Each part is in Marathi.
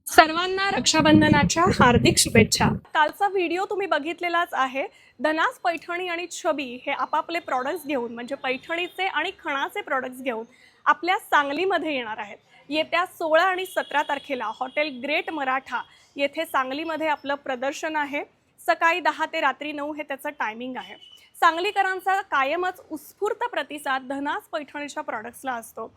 सर्वांना रक्षाबंधनाच्या हार्दिक शुभेच्छा। कालचा व्हिडिओ तुम्ही बघितलेलाच आहे। धनास पैठणी आणि छबी हे आपापले प्रॉडक्ट्स घेऊन म्हणजे पैठणीचे आणि खणाचे प्रॉडक्ट्स घेऊन आपल्या सांगलीमध्ये येणार आहेत। येत्या 16 आणि 17 तारखेला हॉटेल ग्रेट मराठा येथे सांगलीमध्ये आपलं प्रदर्शन आहे। सकाळी 10 ते रात्री 9 हे त्याचं टायमिंग आहे। सांगलीकरांचा कायमच उत्स्फूर्त प्रतिसाद धनास पैठणीच्या प्रॉडक्ट्सला असतो।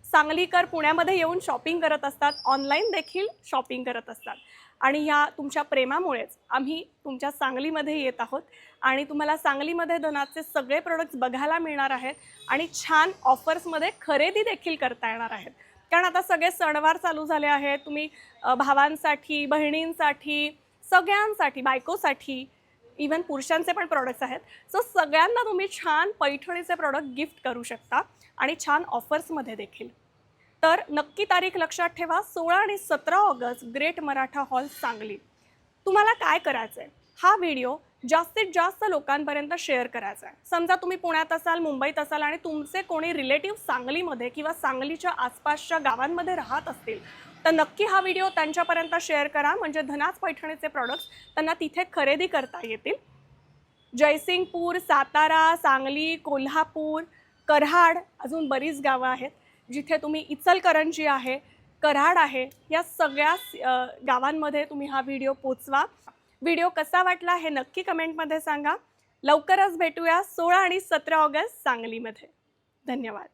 सांगलीकर पुण्यामध्ये येऊन शॉपिंग करत असतात, ऑनलाईन देखील शॉपिंग करत असतात आणि ह्या तुमच्या प्रेमामुळेच आम्ही तुमच्या सांगलीमध्ये येत आहोत आणि तुम्हाला सांगलीमध्ये धनाचे सगळे प्रोडक्ट्स बघायला मिळणार आहेत आणि छान ऑफर्समध्ये खरेदी देखील करता येणार आहेत। कारण आता सगळे सणवार चालू झाले आहेत। तुम्ही भावांसाठी, बहिणींसाठी, सगळ्यांसाठी, बायकोसाठी, इवन पुरुषांचे पण प्रोडक्ट्स आहेत। सो सगळ्यांना तुम्ही छान पैठणीचे प्रोडक्ट गिफ्ट करू शकता आणि छान ऑफर्समध्ये देखील। तर नक्की तारीख लक्षात ठेवा, 16 आणि 17 August great Maratha hall Sangli. तुम्हाला काय करायचं आहे, हा व्हिडिओ जास्तीत जास्त लोकांपर्यंत शेअर करायचा आहे। समजा तुम्ही पुण्यात असाल, मुंबईत असाल आणि तुमचे कोणी रिलेटिव्ह सांगलीमध्ये किंवा सांगलीच्या आसपासच्या गावांमध्ये राहत असतील तर नक्की हा व्हिडिओ त्यांच्यापर्यंत शेअर करा, म्हणजे धनास पैठणीचे प्रॉडक्ट्स त्यांना तिथे खरेदी करता येतील। जयसिंगपूर, सातारा, सांगली, कोल्हापूर, कराड अजून बरीच गावं आहेत जिथे तुम्ही, इचलकरंजी आहे, कराड आहे, या सगळ्या गावांमध्ये तुम्ही हा व्हिडिओ पोचवा। व्हिडिओ कसा वाटला हे नक्की कमेंटमध्ये सांगा। लवकरच भेटूया 16 आणि 17 ऑगस्ट सांगलीमध्ये। धन्यवाद।